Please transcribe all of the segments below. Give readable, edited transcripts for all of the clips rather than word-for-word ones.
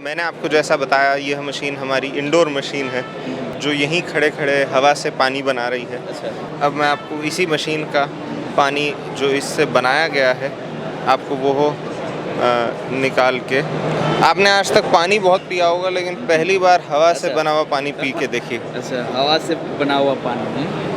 मैंने आपको जैसा बताया, यह मशीन हमारी इंडोर मशीन है जो यहीं खड़े खड़े हवा से पानी बना रही है। अच्छा। अब मैं आपको इसी मशीन का पानी जो इससे बनाया गया है आपको वो निकाल के, आपने आज तक पानी बहुत पिया होगा लेकिन पहली बार हवा से बना हुआ पानी पी के देखिए। अच्छा, हवा से बना हुआ पानी।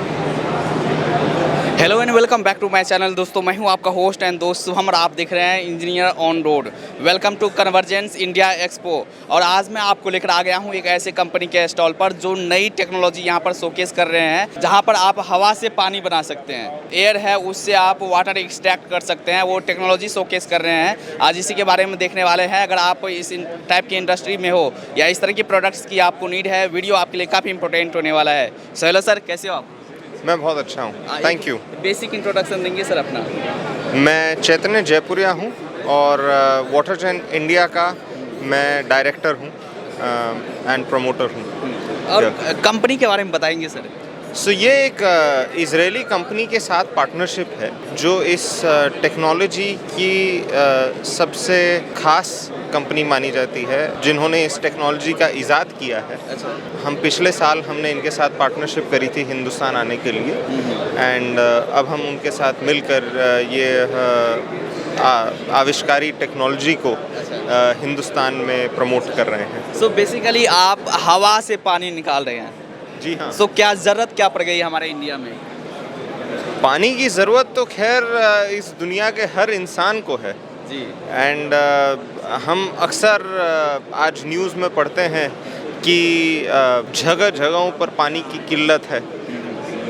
Hello and welcome back to my channel. दोस्तों, मैं हूं आपका होस्ट एंड दोस्त शुभम और आप देख रहे हैं engineer on road. Welcome to convergence India expo. और आज मैं आपको लेकर आ गया हूं एक ऐसे कंपनी के स्टॉल पर जो नई टेक्नोलॉजी यहां पर शोकेस कर रहे हैं, जहां पर आप हवा से पानी बना सकते हैं। एयर है, उससे आप वाटर एक्सट्रैक्ट कर सकते हैं, वो टेक्नोलॉजी शोकेस कर रहे हैं। आज इसी के बारे में देखने वाले हैं। अगर आप इस टाइप की इंडस्ट्री में हो या इस तरह की प्रोडक्ट्स की आपको नीड है, वीडियो आपके लिए काफ़ी इंपॉर्टेंट होने वाला है। सो हेलो सर, कैसे हो आप? मैं बहुत अच्छा हूँ, थैंक यू। बेसिक इंट्रोडक्शन देंगे सर अपना? मैं चैतन्य जयपुरिया हूँ और वाटर चेन इंडिया का मैं डायरेक्टर हूँ एंड प्रमोटर हूँ। और कंपनी के बारे में बताएंगे सर? ये एक इजरायली कंपनी के साथ पार्टनरशिप है जो इस टेक्नोलॉजी की सबसे खास कंपनी मानी जाती है, जिन्होंने इस टेक्नोलॉजी का इजाद किया है। अच्छा। हम पिछले साल हमने इनके साथ पार्टनरशिप करी थी हिंदुस्तान आने के लिए एंड अब हम उनके साथ मिलकर ये आविष्कारी टेक्नोलॉजी को हिंदुस्तान में प्रमोट कर रहे हैं। सो बेसिकली आप हवा से पानी निकाल रहे हैं? जी हाँ। सो क्या ज़रूरत क्या पड़ गई हमारे इंडिया में? पानी की ज़रूरत तो खैर इस दुनिया के हर इंसान को है जी। एंड हम अक्सर आज न्यूज़ में पढ़ते हैं कि जगह जगहों पर पानी की किल्लत है।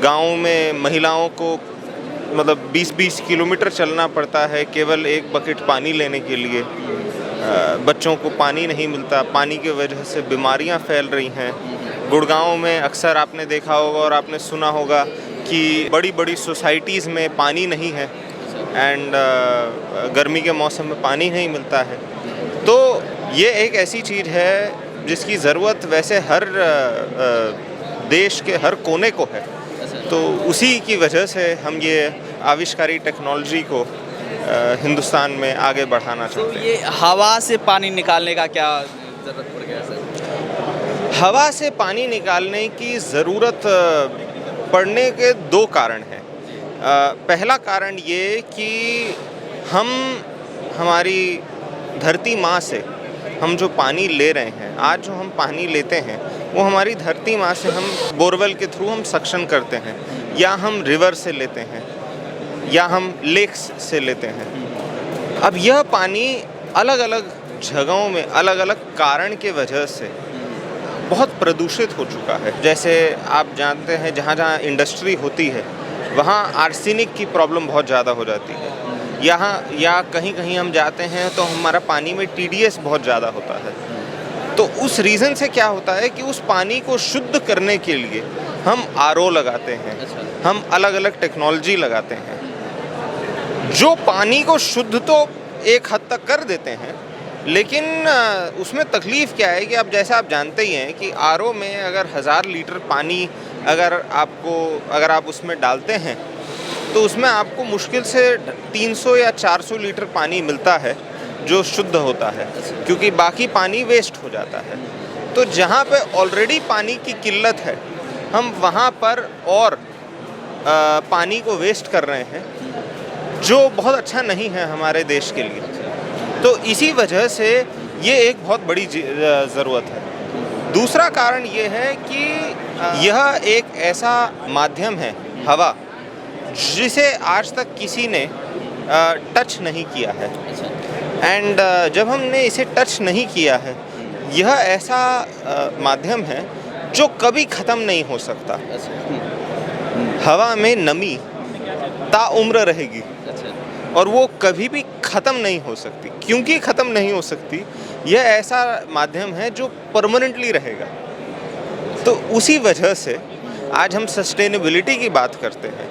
गाँव में महिलाओं को मतलब 20-20 किलोमीटर चलना पड़ता है केवल एक बकेट पानी लेने के लिए। बच्चों को पानी नहीं मिलता, पानी की वजह से बीमारियां फैल रही हैं। गुड़गांव में अक्सर आपने देखा होगा और आपने सुना होगा कि बड़ी बड़ी सोसाइटीज़ में पानी नहीं है एंड गर्मी के मौसम में पानी नहीं मिलता है। तो ये एक ऐसी चीज़ है जिसकी ज़रूरत वैसे हर देश के हर कोने को है। तो उसी की वजह से हम ये आविष्कारी टेक्नोलॉजी को हिंदुस्तान में आगे बढ़ाना चाहते हैं। ये हवा से पानी निकालने का क्या ज़रूरत पड़ गया सर? हवा से पानी निकालने की ज़रूरत पड़ने के दो कारण हैं। पहला कारण ये कि हमारी धरती माँ से हम जो पानी ले रहे हैं, आज जो हम पानी लेते हैं वो हमारी धरती माँ से हम बोरवेल के थ्रू हम सक्शन करते हैं, या हम रिवर से लेते हैं, या हम लेक्स से लेते हैं। अब यह पानी अलग अलग जगहों में अलग अलग कारण के वजह से बहुत प्रदूषित हो चुका है। जैसे आप जानते हैं जहाँ जहाँ इंडस्ट्री होती है वहाँ आर्सेनिक की प्रॉब्लम बहुत ज़्यादा हो जाती है। यहाँ या कहीं कहीं हम जाते हैं तो हमारा पानी में TDS बहुत ज़्यादा होता है। तो उस रीज़न से क्या होता है कि उस पानी को शुद्ध करने के लिए हम RO लगाते हैं, हम अलग अलग टेक्नोलॉजी लगाते हैं जो पानी को शुद्ध तो एक हद तक कर देते हैं, लेकिन उसमें तकलीफ़ क्या है कि अब जैसा आप जानते ही हैं कि RO में अगर 1000 लीटर पानी अगर आप उसमें डालते हैं तो उसमें आपको मुश्किल से 300 या 400 लीटर पानी मिलता है जो शुद्ध होता है, क्योंकि बाकी पानी वेस्ट हो जाता है। तो जहाँ पे ऑलरेडी पानी की किल्लत है हम वहाँ पर और पानी को वेस्ट कर रहे हैं, जो बहुत अच्छा नहीं है हमारे देश के लिए। तो इसी वजह से ये एक बहुत बड़ी ज़रूरत है। दूसरा कारण ये है कि यह एक ऐसा माध्यम है, हवा, जिसे आज तक किसी ने टच नहीं किया है एंड जब हमने इसे टच नहीं किया है, यह ऐसा माध्यम है जो कभी ख़त्म नहीं हो सकता। हवा में नमी ताउम्र रहेगी और वो कभी भी ख़त्म नहीं हो सकती। क्योंकि ख़त्म नहीं हो सकती, यह ऐसा माध्यम है जो परमानेंटली रहेगा। तो उसी वजह से आज हम सस्टेनेबिलिटी की बात करते हैं,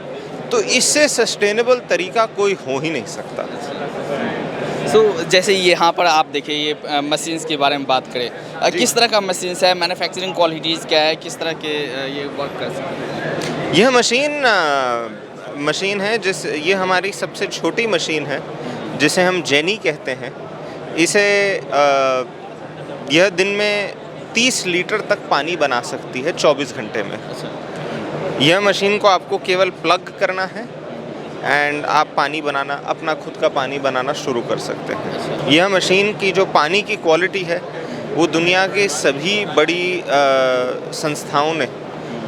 तो इससे सस्टेनेबल तरीका कोई हो ही नहीं सकता। जैसे यहाँ पर आप देखिए ये मशीन्स के बारे में बात करें, किस तरह का मशीन्स है, मैन्युफैक्चरिंग क्वालिटीज़ क्या है, किस तरह के ये वर्क कर सकते हैं? यह मशीन है ये हमारी सबसे छोटी मशीन है जिसे हम जेनी कहते हैं। इसे यह दिन में 30 लीटर तक पानी बना सकती है 24 घंटे में। यह मशीन को आपको केवल प्लग करना है एंड आप पानी बनाना, अपना खुद का पानी बनाना शुरू कर सकते हैं। यह मशीन की जो पानी की क्वालिटी है वो दुनिया के सभी बड़ी संस्थाओं ने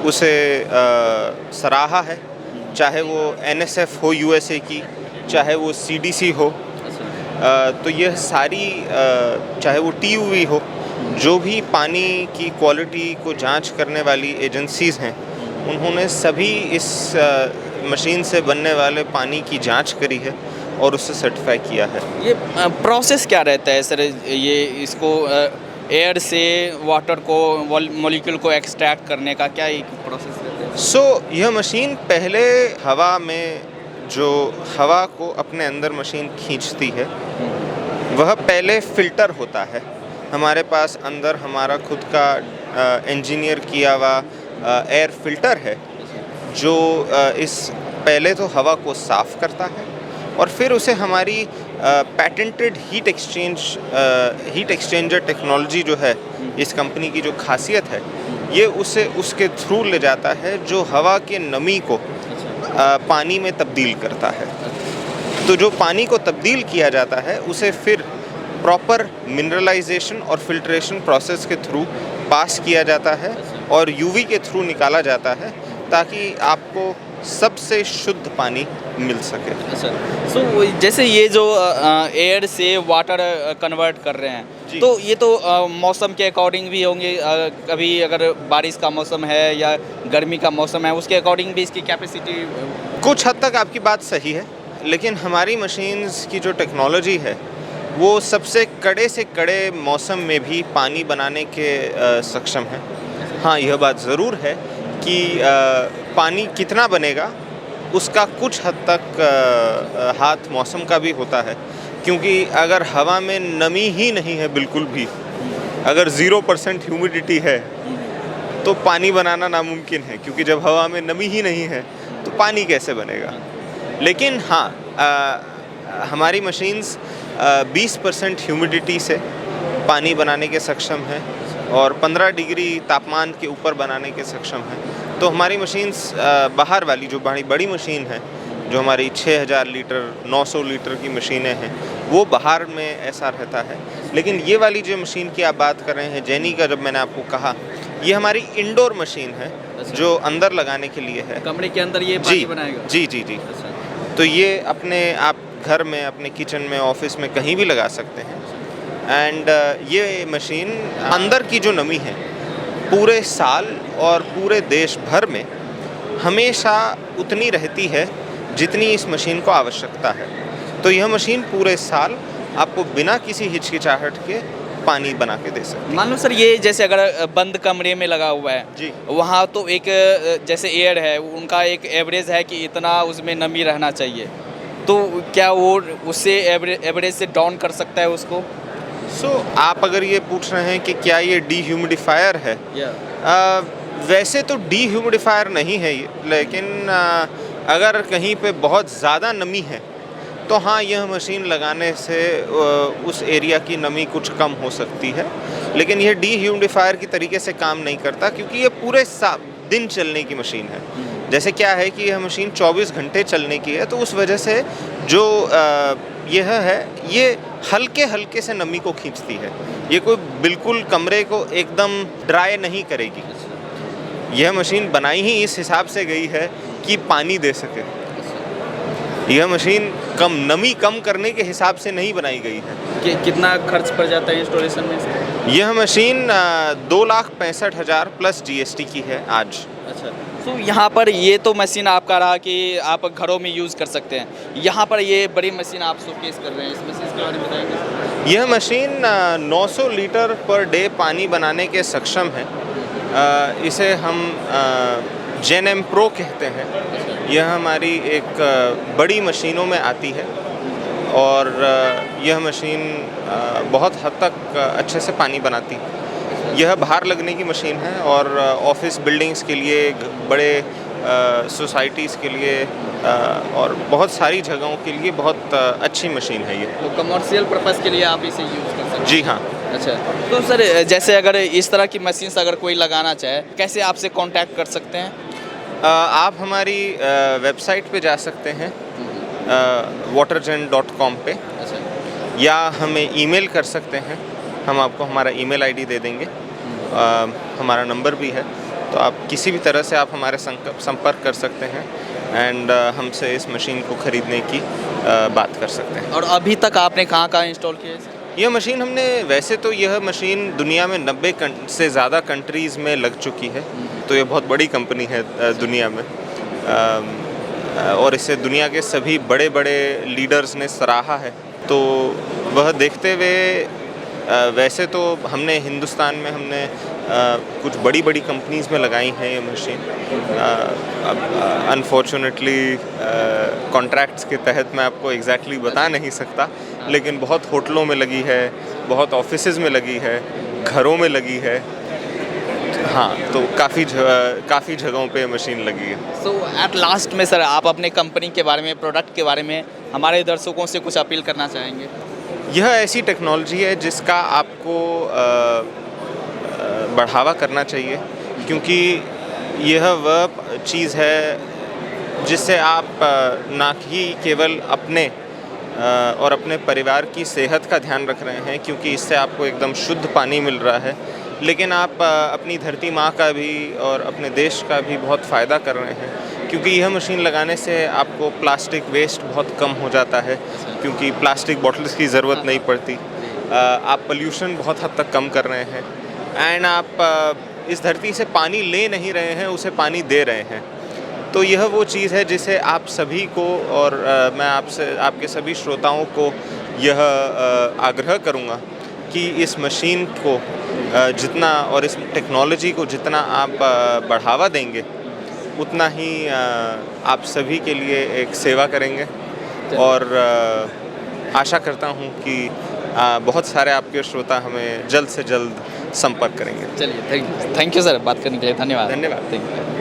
उसे सराहा है, चाहे वो NSF हो USA की, चाहे वो CDC हो, तो यह सारी चाहे वो TUV हो, जो भी पानी की क्वालिटी को जांच करने वाली एजेंसीज़ हैं, उन्होंने सभी इस मशीन से बनने वाले पानी की जांच करी है और उसे सर्टिफाई किया है। ये प्रोसेस क्या रहता है सर? ये इसको एयर से वाटर को मॉलिक्यूल को एक्सट्रैक्ट करने का क्या एक प्रोसेस रहता है? यह मशीन पहले हवा में जो हवा को अपने अंदर मशीन खींचती है, वह पहले फ़िल्टर होता है। हमारे पास अंदर हमारा खुद का इंजीनियर किया हुआ एयर फिल्टर है, जो इस पहले तो हवा को साफ़ करता है और फिर उसे हमारी पैटेंटेड हीट एक्सचेंजर टेक्नोलॉजी जो है इस कंपनी की जो खासियत है, ये उसे उसके थ्रू ले जाता है, जो हवा के नमी को पानी में तब्दील करता है। तो जो पानी को तब्दील किया जाता है उसे फिर प्रॉपर मिनरलाइजेशन और फिल्ट्रेशन प्रोसेस के थ्रू पास किया जाता है और UV के थ्रू निकाला जाता है, ताकि आपको सबसे शुद्ध पानी मिल सके। सो जैसे ये जो एयर से वाटर कन्वर्ट कर रहे हैं, तो ये तो मौसम के अकॉर्डिंग भी होंगे, कभी अगर बारिश का मौसम है या गर्मी का मौसम है, उसके अकॉर्डिंग भी इसकी कैपेसिटी। कुछ हद तक आपकी बात सही है, लेकिन हमारी मशीन्स की जो टेक्नोलॉजी है वो सबसे कड़े से कड़े मौसम में भी पानी बनाने के सक्षम है। हाँ, यह बात ज़रूर है कि पानी कितना बनेगा उसका कुछ हद तक हाथ मौसम का भी होता है, क्योंकि अगर हवा में नमी ही नहीं है बिल्कुल भी, अगर 0% ह्यूमिडिटी है, तो पानी बनाना नामुमकिन है, क्योंकि जब हवा में नमी ही नहीं है तो पानी कैसे बनेगा। लेकिन हाँ, हमारी मशीन्स 20% ह्यूमिडिटी से पानी बनाने के सक्षम है और 15 डिग्री तापमान के ऊपर बनाने के सक्षम है। तो हमारी मशीन्स बाहर वाली जो बड़ी मशीन है, जो हमारी 6000 लीटर 900 लीटर की मशीनें हैं, वो बाहर में ऐसा रहता है। लेकिन ये वाली जो मशीन की आप बात कर रहे हैं, जेनी का, जब मैंने आपको कहा, ये हमारी इंडोर मशीन है जो अंदर लगाने के लिए है, कमरे के अंदर ये पानी बनाएगा। जी। तो ये अपने आप घर में, अपने किचन में, ऑफिस में, कहीं भी लगा सकते हैं। एंड ये मशीन अंदर की जो नमी है पूरे साल और पूरे देश भर में हमेशा उतनी रहती है जितनी इस मशीन को आवश्यकता है। तो यह मशीन पूरे साल आपको बिना किसी हिचकिचाहट के पानी बना के दे सकती है। मान लो सर, ये जैसे अगर बंद कमरे में लगा हुआ है जी, वहाँ तो एक जैसे एयर है, उनका एक एवरेज है कि इतना उसमें नमी रहना चाहिए, तो क्या वो उससे एवरेज से डाउन कर सकता है उसको? आप अगर ये पूछ रहे हैं कि क्या ये डीह्यूमिडिफायर है, वैसे तो डीह्यूमिडिफायर नहीं है ये, लेकिन अगर कहीं पे बहुत ज़्यादा नमी है तो हाँ, यह मशीन लगाने से उस एरिया की नमी कुछ कम हो सकती है। लेकिन यह डीह्यूमिडिफायर की तरीके से काम नहीं करता, क्योंकि ये पूरे दिन चलने की मशीन है। जैसे क्या है कि यह मशीन 24 घंटे चलने की है, तो उस वजह से जो यह है, ये हल्के हल्के से नमी को खींचती है। ये कोई बिल्कुल कमरे को एकदम ड्राई नहीं करेगी। यह मशीन बनाई ही इस हिसाब से गई है कि पानी दे सके। यह मशीन नमी कम करने के हिसाब से नहीं बनाई गई है। कितना खर्च पड़ जाता है इंस्टॉलेशन में? यह मशीन 2,65,000 प्लस GST की है आज। अच्छा, तो यहाँ पर ये तो मशीन आपका रहा कि आप घरों में यूज़ कर सकते हैं, यहाँ पर ये बड़ी मशीन आप शोकेस कर रहे हैं, इस मशीन के बारे में बताएंगे? यह मशीन 900 लीटर पर डे पानी बनाने के सक्षम है। इसे हम जेनएम प्रो कहते हैं। यह हमारी एक बड़ी मशीनों में आती है और यह मशीन बहुत हद तक अच्छे से पानी बनाती है। यह बाहर लगने की मशीन है और ऑफिस बिल्डिंग्स के लिए, बड़े सोसाइटीज़ के लिए और बहुत सारी जगहों के लिए बहुत अच्छी मशीन है ये। तो कमर्शियल पर्पज़ के लिए आप इसे यूज़ कर सकते हैं? जी हाँ। अच्छा, तो सर जैसे अगर इस तरह की मशीन्स अगर कोई लगाना चाहे, कैसे आपसे कांटेक्ट कर सकते हैं? आप हमारी वेबसाइट पे जा सकते हैं watergen.com पे, अच्छा, या हमें ईमेल कर सकते हैं। हम आपको हमारा ईमेल आईडी दे देंगे, हमारा नंबर भी है, तो आप किसी भी तरह से आप हमारे संपर्क कर सकते हैं एंड हमसे इस मशीन को ख़रीदने की बात कर सकते हैं। और अभी तक आपने कहाँ इंस्टॉल किया है इसे? यह मशीन हमने, वैसे तो यह मशीन दुनिया में 90 से ज़्यादा कंट्रीज़ में लग चुकी है, तो ये बहुत बड़ी कंपनी है दुनिया में, और इसे दुनिया के सभी बड़े बड़े लीडर्स ने सराहा है। तो वह देखते हुए वैसे तो हमने हिंदुस्तान में हमने कुछ बड़ी बड़ी कंपनीज़ में लगाई हैं ये मशीन। अब अनफॉर्चुनेटली कॉन्ट्रैक्ट्स के तहत मैं आपको एग्जैक्टली बता नहीं सकता, लेकिन बहुत होटलों में लगी है, बहुत ऑफिसेज़ में लगी है, घरों में लगी है। हाँ, तो काफ़ी जगहों पे मशीन लगी है। सो एट लास्ट में सर, आप अपने कंपनी के बारे में, प्रोडक्ट के बारे में हमारे दर्शकों से कुछ अपील करना चाहेंगे? यह ऐसी टेक्नोलॉजी है जिसका आपको बढ़ावा करना चाहिए, क्योंकि यह वह चीज़ है जिससे आप ना ही केवल अपने और अपने परिवार की सेहत का ध्यान रख रहे हैं, क्योंकि इससे आपको एकदम शुद्ध पानी मिल रहा है, लेकिन आप अपनी धरती माँ का भी और अपने देश का भी बहुत फ़ायदा कर रहे हैं, क्योंकि यह मशीन लगाने से आपको प्लास्टिक वेस्ट बहुत कम हो जाता है, क्योंकि प्लास्टिक बॉटल्स की ज़रूरत नहीं पड़ती। आप पोल्यूशन बहुत हद तक कम कर रहे हैं, एंड आप इस धरती से पानी ले नहीं रहे हैं, उसे पानी दे रहे हैं। तो यह वो चीज़ है जिसे आप सभी को, और मैं आपके सभी श्रोताओं को यह आग्रह करूँगा कि इस मशीन को जितना, और इस टेक्नोलॉजी को जितना आप बढ़ावा देंगे, उतना ही आप सभी के लिए एक सेवा करेंगे। और आशा करता हूँ कि बहुत सारे आपके श्रोता हमें जल्द से जल्द संपर्क करेंगे। चलिए, थैंक यू सर, बात करने के लिए धन्यवाद। धन्यवाद। Thank you.